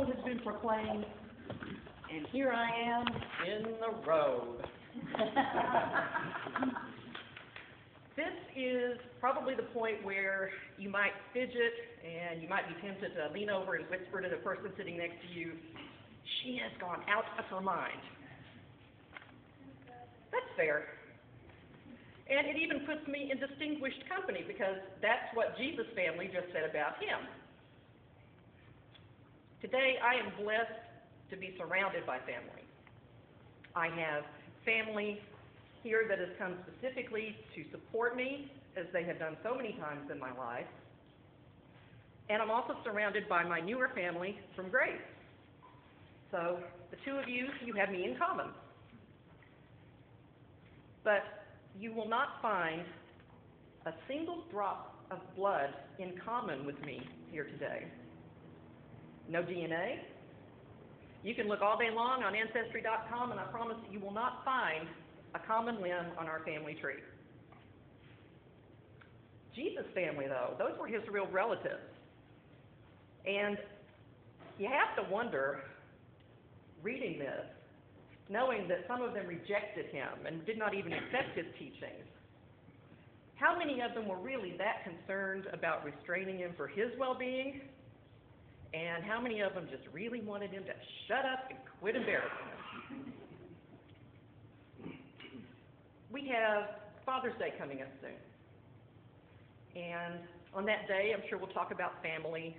gospel has been proclaimed, and here I am in the road. This is probably the point where you might fidget and you might be tempted to lean over and whisper to the person sitting next to you, "She has gone out of her mind." That's fair. And it even puts me in distinguished company because that's what Jesus' family just said about him. Today, I am blessed to be surrounded by family. I have family here that has come specifically to support me, as they have done so many times in my life. And I'm also surrounded by my newer family from Grace. So the two of you have me in common. But you will not find a single drop of blood in common with me here today. No DNA. You can look all day long on Ancestry.com, and I promise you will not find a common limb on our family tree. Jesus' family, though, those were his real relatives. And you have to wonder, reading this, knowing that some of them rejected him and did not even accept his teachings, how many of them were really that concerned about restraining him for his well-being? And how many of them just really wanted him to shut up and quit embarrassing him? We have Father's Day coming up soon. And on that day, I'm sure we'll talk about family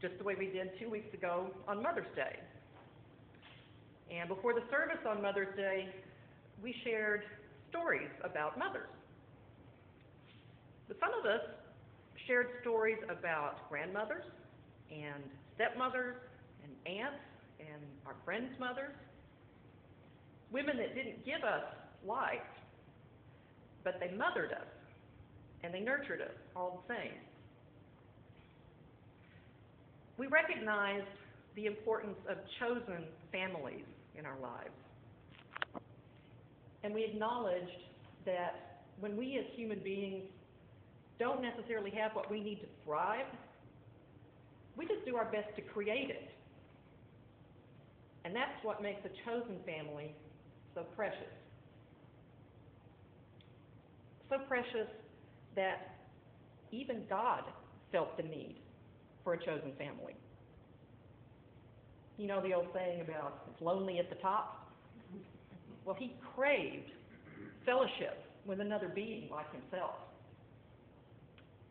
just the way we did 2 weeks ago on Mother's Day. And before the service on Mother's Day, we shared stories about mothers. But some of us shared stories about grandmothers and stepmothers and aunts and our friends' mothers, women that didn't give us life, but they mothered us and they nurtured us all the same. We recognized the importance of chosen families in our lives. And we acknowledged that when we as human beings don't necessarily have what we need to thrive, we just do our best to create it. And that's what makes a chosen family so precious. So precious that even God felt the need for a chosen family. You know the old saying about it's lonely at the top? Well, he craved fellowship with another being like himself.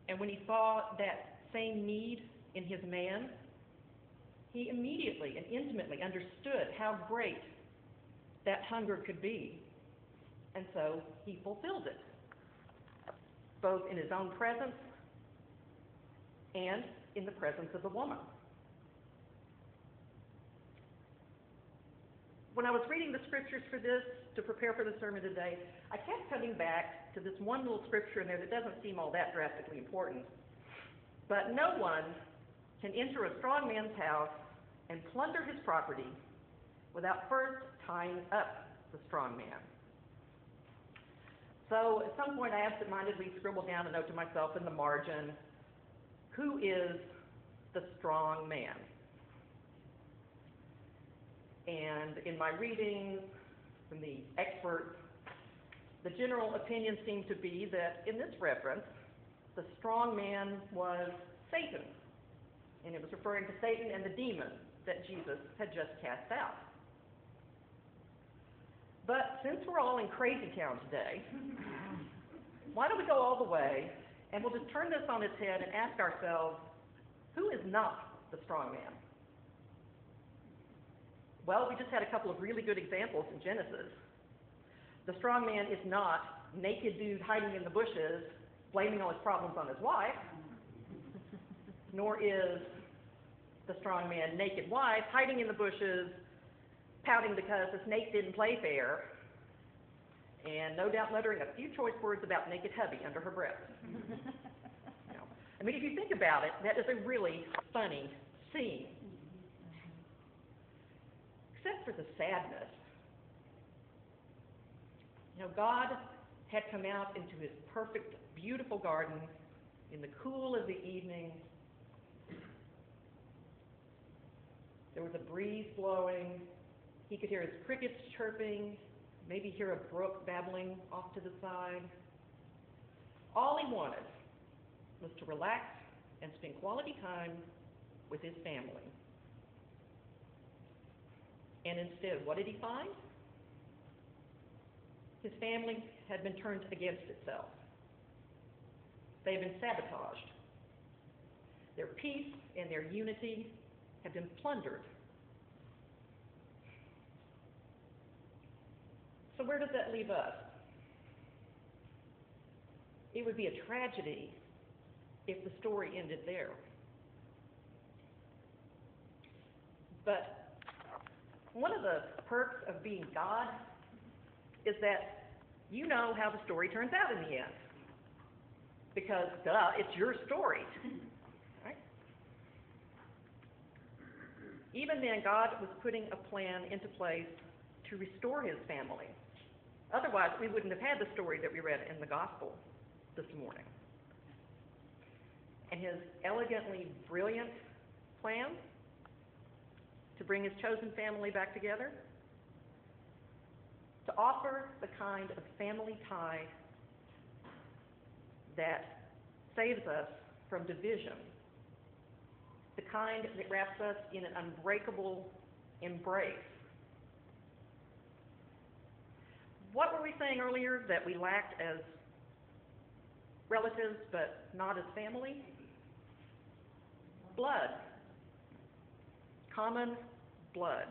And when he saw that same need in his man, he immediately and intimately understood how great that hunger could be. And so he fulfilled it, both in his own presence and in the presence of the woman. When I was reading the scriptures for this to prepare for the sermon today, I kept coming back to this one little scripture in there that doesn't seem all that drastically important. But no one can enter a strong man's house and plunder his property without first tying up the strong man. So at some point I absentmindedly scribbled down a note to myself in the margin, who is the strong man? And in my readings from the experts, the general opinion seemed to be that in this reference, the strong man was Satan. And it was referring to Satan and the demon that Jesus had just cast out. But since we're all in crazy town today, why don't we go all the way and we'll just turn this on its head and ask ourselves, who is not the strong man? Well, we just had a couple of really good examples in Genesis. The strong man is not naked dude hiding in the bushes, blaming all his problems on his wife, nor is the strong man naked wife hiding in the bushes, pouting because the snake didn't play fair, and no doubt muttering a few choice words about naked hubby under her breath. I mean, if you think about it, that is a really funny scene. Except for the sadness. God had come out into his perfect, beautiful garden in the cool of the evening. There was a breeze blowing. He could hear his crickets chirping, maybe hear a brook babbling off to the side. All he wanted was to relax and spend quality time with his family. And instead, what did he find? His family had been turned against itself. They had been sabotaged. Their peace and their unity had been plundered. So where does that leave us? It would be a tragedy if the story ended there. But one of the perks of being God is that you know how the story turns out in the end. Because, duh, it's your story. Right? Even then, God was putting a plan into place to restore his family. Otherwise, we wouldn't have had the story that we read in the gospel this morning. And his elegantly brilliant plan to bring his chosen family back together, to offer the kind of family tie that saves us from division, the kind that wraps us in an unbreakable embrace. What were we saying earlier that we lacked as relatives but not as family? Blood. Common blood.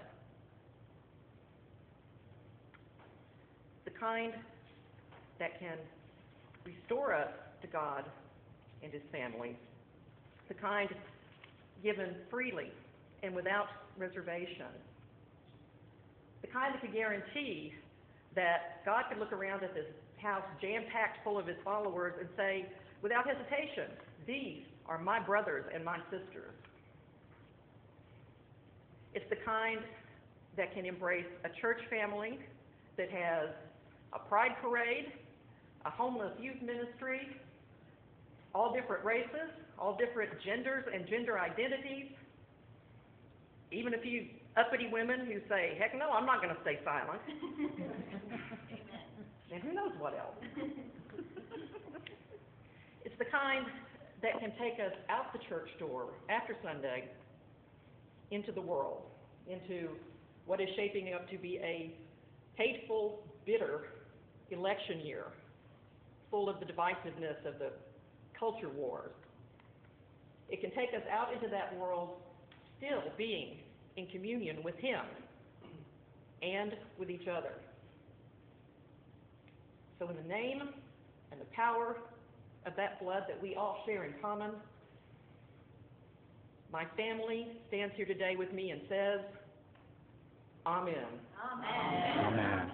The kind that can restore us to God and his family. The kind given freely and without reservation. The kind that could guarantee that God could look around at this house jam-packed full of his followers and say, without hesitation, these are my brothers and my sisters. It's the kind that can embrace a church family that has a pride parade, a homeless youth ministry, all different races, all different genders and gender identities, even a few uppity women who say, heck no, I'm not going to stay silent. And who knows what else. It's the kind that can take us out the church door after Sunday into the world, into what is shaping up to be a hateful, bitter election year, full of the divisiveness of the culture wars. It can take us out into that world still being in communion with him and with each other. So in the name and the power of that blood that we all share in common, my family stands here today with me and says, Amen. Amen. Amen.